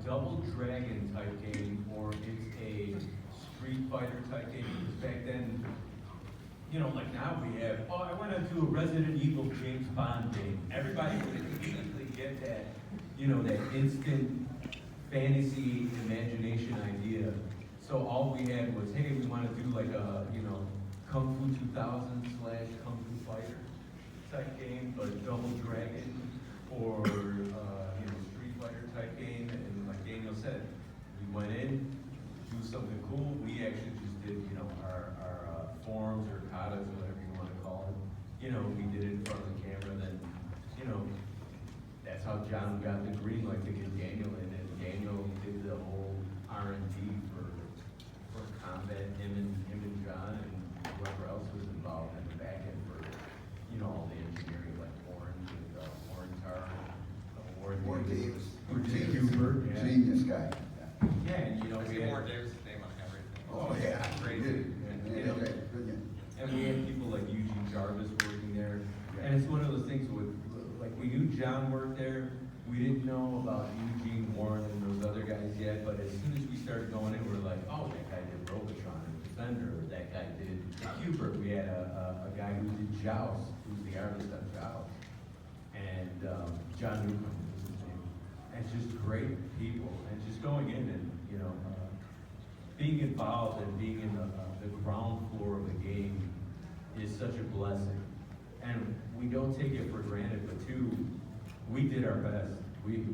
Double Dragon type game, or it's a Street Fighter type game. Because back then, you know, like now we have, oh, I went into a Resident Evil James Bond game. Everybody would immediately get that, you know, that instant fantasy imagination idea. So all we had was, hey, we want to do like a, you know, Kung Fu 2000 / Kung Fu Fighter type game, but Double Dragon, or you know, Street Fighter type game. And like Daniel said, we went in, do something cool. We actually just did, you know, our forms or katas, whatever you want to call it. You know, we did it in front of the camera. Then, you know, that's how John got the green light to get Daniel in, and Daniel did the whole R&D for combat. Him and John and whoever else was involved in the back end for, you know, all the engineering, like Orange and Warren Tar, Warren Davis. Hubert, yeah. Genius guy. Yeah, and you know, I we see had, Warren Davis' name on everything. Oh, yeah. Crazy. you know, Brilliant. and we had people like Eugene Jarvis working there. And it's one of those things with, like, we knew John worked there. We didn't know about Eugene, Warren, and those other guys yet. But as soon as we started going in, we're like, oh, that guy did Robotron and Defender. That guy did Hubert. We had a guy who did Joust, who's the artist on Joust. And John Newcomb was his name. And just great people. And just going in and, you know, being involved and being in the ground floor of the game is such a blessing. And we don't take it for granted, but two, we did our best. We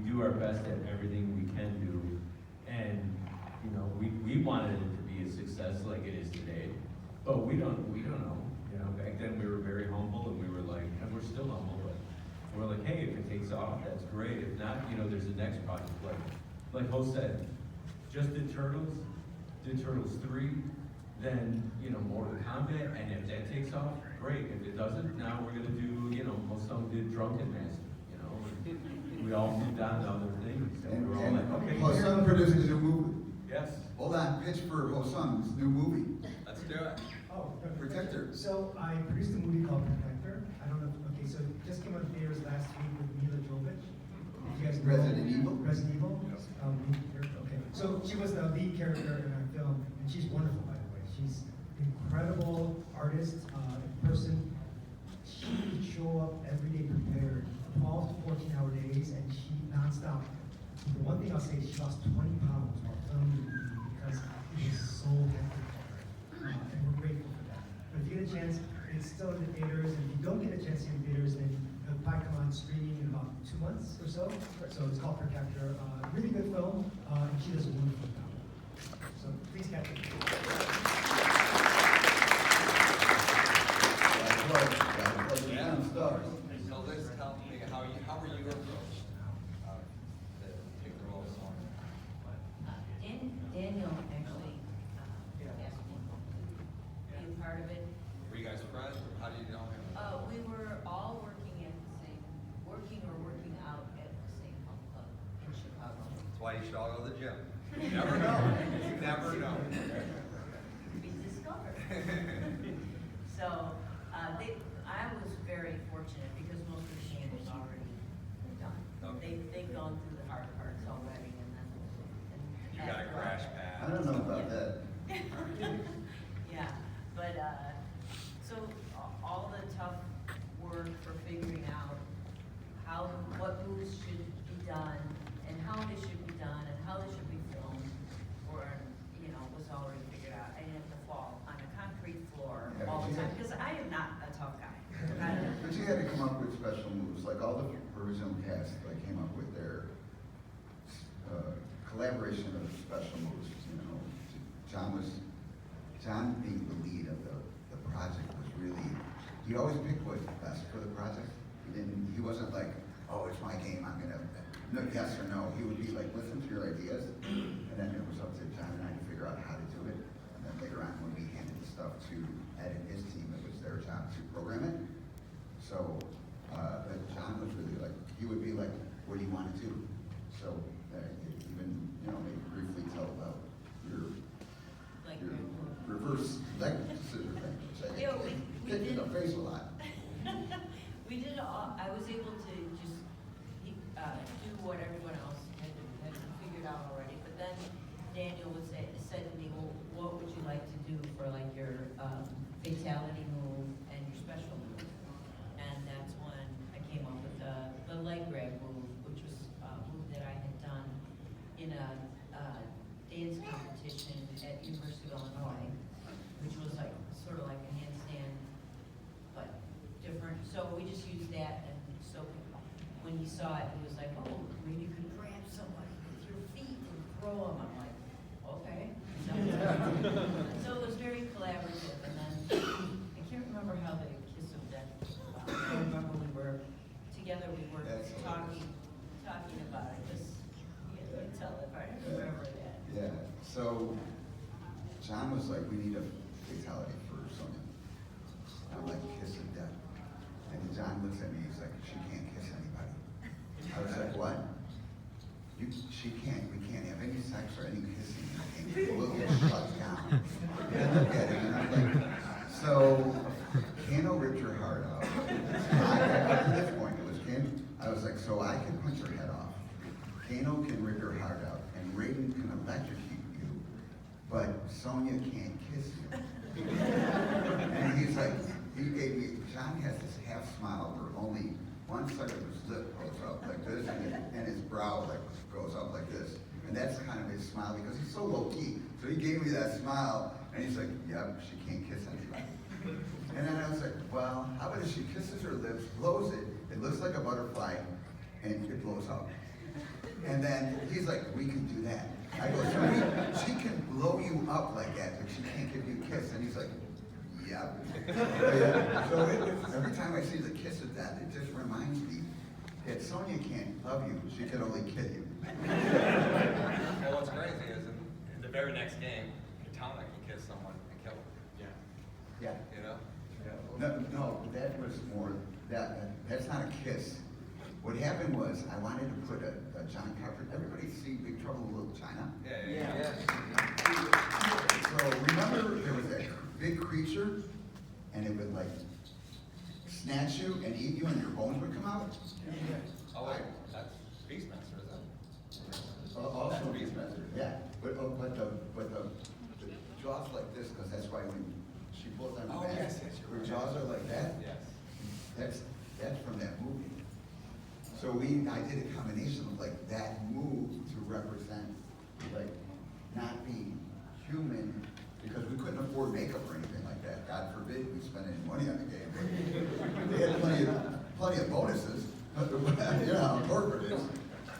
do our best at everything we can do. And, you know, we wanted it to be a success like it is today. But we don't know. You know, back then we were very humble, and we were like, and we're still humble, but we're like, hey, if it takes off, that's great. If not, you know, there's the next project. Like Ho said, just did Turtles 3, then, you know, Mortal Kombat, and if that takes off, great. If it doesn't, now we're gonna do, you know, some did Drunken Master, you know. We all moved on to other things, and we were all like, okay. Hosan produced a new movie. Yes. Hold on, pitch for Hosan's new movie. Let's do it. Oh, Protector. So I produced a movie called Protector. I don't know. Okay, so it just came out in theaters last week with Mila Jovovich. If you guys know Resident Evil? Resident Evil. Okay. So she was the lead character in our film, and she's wonderful, by the way. She's an incredible artist, person. She would show up every day prepared, 12 to 14-hour days, and she nonstop. The one thing I'll say is she lost 20 pounds while filming the movie because it was so hectic for her. And we're grateful for that. But if you get a chance, it's still in the theaters. And if you don't get a chance to see it in theaters, then it'll probably come on streaming in about 2 months or so. So it's called Protector. Really good film, and she does a wonderful job. So please catch it. Yeah. Stars. So Liz, tell me, how were you approached to take the role of Song? Daniel actually asked me to be a part of it. Were you guys friends, or how do you know him? We were all working out at the same health club in Chicago. That's why you should all go to the gym. You never know. You never know. Be discovered. So I was very fortunate because most of the game was already done. Okay. They've gone through the hard parts already, and then. You got a crash pad. I don't know about that. Yeah, but, so all the tough work for figuring out what moves should be done, and how they should be done, and how they should be filmed, was already figured out. I didn't have to fall on a concrete floor all the time, because I am not a tough guy. But you had to come up with special moves, like all the original cast, like came up with their collaboration of special moves. You know, John being the lead of the project was really. He always picked what's best for the project. He wasn't like, oh, it's my game, I'm gonna no yes or no. He would be like, listen to your ideas, and then it was up to John and I to figure out how to do it. And then later on, when we handed the stuff to Ed and his team, it was their job to program it. So, but John was really like, he would be like, what do you want to do? So, even, maybe briefly tell about your reverse leg scissor thing, which I Yeah, we hit in did. the face a lot. We did all, I was able to just do what everyone else had to University of Illinois, which was like, sort of like a handstand, but different. So we just used that, and so when he saw it, he was like, oh, maybe you could grab somebody with your feet and throw them. I'm like, okay. So it was very collaborative, and then, I can't remember how the kiss of death came about. I remember we were together, we were That's talking about it, just, you can tell if I remember that. Yeah, so John was like, we need a fatality for Sonia. I'm like, kiss of death. And John looks at me, he's like, she can't kiss anybody. I was like, what? We can't have any sex or any kissing. We'll get shut down. And I look at him and I'm like, so, Kano ripped her heart out. Up to this point, it was Ken. I was like, so I can punch her head off. Kano can rip her heart out, and Raiden can electrocute you, but Sonia can't kiss you. And he's like, he gave me, John has this half smile where only one side of his lip goes up like this, and his brow like goes up like this. And that's kind of his smile because he's so low key. So he gave me that smile, and he's like, yep, she can't kiss anybody. And then I was like, well, how about if she kisses her lips, blows it looks like a butterfly, and it blows up. And then he's like, we can do that. I go, so she can blow you up like that, but she can't give you a kiss. And he's like, yep. So every time I see the kiss of death, it just reminds me that Sonia can't love you, she can only kill you. Well, what's crazy is in the very next game, Katana can kiss someone and kill them. Yeah. You know? No, that was more, that's not a kiss. What happened was, I wanted to put a John Carpenter, everybody see Big Trouble in Little China? Yeah. So remember, there was that big creature, and it would like snatch you and eat you, and your bones would come out? Oh, wait, that's Beastmaster, is that? Also That's Beastmaster, yeah. But the jaws like this, because that's why when she pulls on Oh, the back, yes, you're her right. jaws are like that. Yes. That's from that movie. So I did a combination of like that move to represent like not being human, because we couldn't afford makeup or anything like that. God forbid we spend any money on the game. But they had plenty of bonuses, you know how corporate is.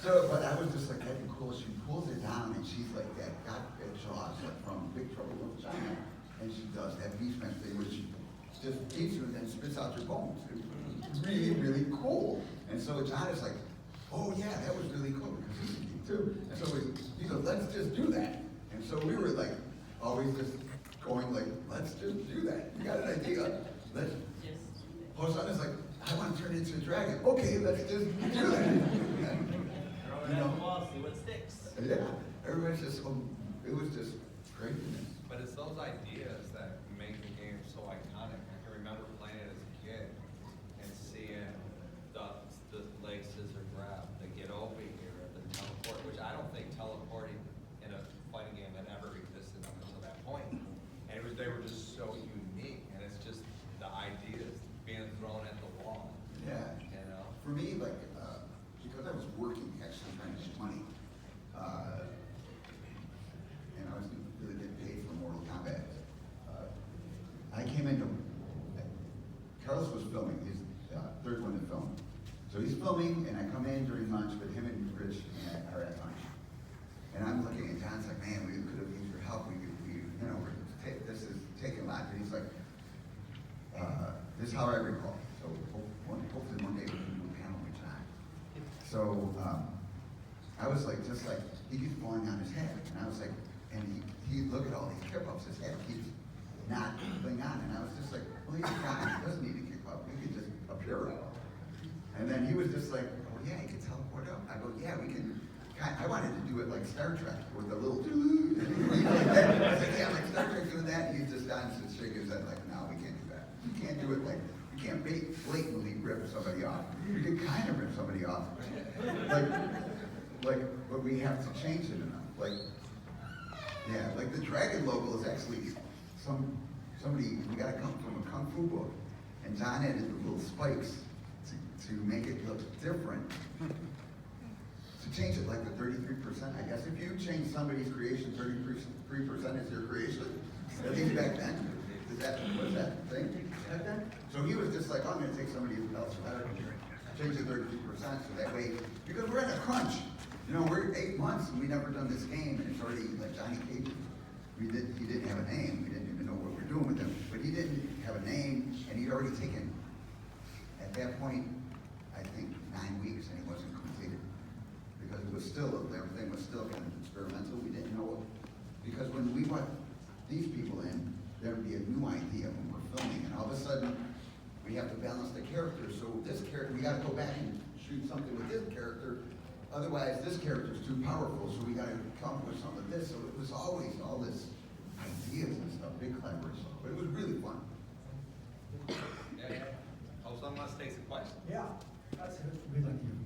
So, but I was just like, that'd be cool. She pulls it down and she's like that jaws like from Big Trouble in Little China, and she does that Beastmaster thing where she just eats you and then spits out your bones. It's really, really cool. And so John is like, oh yeah, that was really cool because he's a geek too. And so he goes, let's just do that. And so we were like, always just going like, let's just do that. You got an idea? Let's. Hosan is like, I want to turn into a dragon. Okay, let's just do that. You know? See what sticks. Yeah, everyone's just, it was just craziness. But it's those ideas that make the game so iconic. I can remember playing it as a kid and seeing the leg scissor grab, the get over here, the teleport, which I don't think teleporting in a fighting game had ever existed up until that point. And they were just so unique, and it's just the ideas being thrown at the wall. Yeah. You know? For me, like, because I was working, actually trying to make money, and I was really getting paid for Mortal Kombat, I came into, Carlos was filming, he's third one to film. So he's filming, and I come in during lunch, but him and Rich are at lunch. And I'm looking, and John's like, man, we could have used your help, this is taking a lot. And he's like, this is how I recall. So hopefully one day we can do a panel with John. So I was like, just like, he keeps falling on his head. And I was like, and he look at all these kick ups, his head keeps not going on. And I was just like, well, he's a guy, he doesn't need to kick up, he can just appear up. And then he was just like, oh yeah, he can teleport up. I go, yeah, we can. I wanted to do it like Star Trek with the little like that. I was like, yeah, like Star Trek doing that. And he just dies and shake his head like, no, we can't do that. You can't do it like, you can't blatantly rip somebody off. You can kind of rip somebody off. But we have to change it enough. Like, yeah, like the dragon logo is actually somebody, we got to come from a Kung Fu book. And John added the little spikes to make it look different. to change it like the 33%, I guess if you change somebody's creation, 33% is their creation, at least back then. Was that thing back then? So he was just like, I'm gonna take somebody else's better, change it 33%, so that way, because we're in a crunch. You know, we're 8 months and we never done this game, and it's already like Johnny Cage. He didn't have a name, we didn't even know what we're doing with him, but he didn't have a name, and he'd already taken, at that point, I think 9 weeks, and he wasn't completed. Because it was still, everything was still kind of experimental, we didn't know it. Because when we brought these people in, there would be a new idea when we're filming, and all of a sudden, we have to balance the characters, so this character, we gotta go back and shoot something with this character, otherwise this character's too powerful, so we gotta come up with some of this, so it was always all this ideas and stuff, big clever stuff, but it was really fun. Yeah. Hope someone else takes a question. Yeah, that's it. We'd like to hear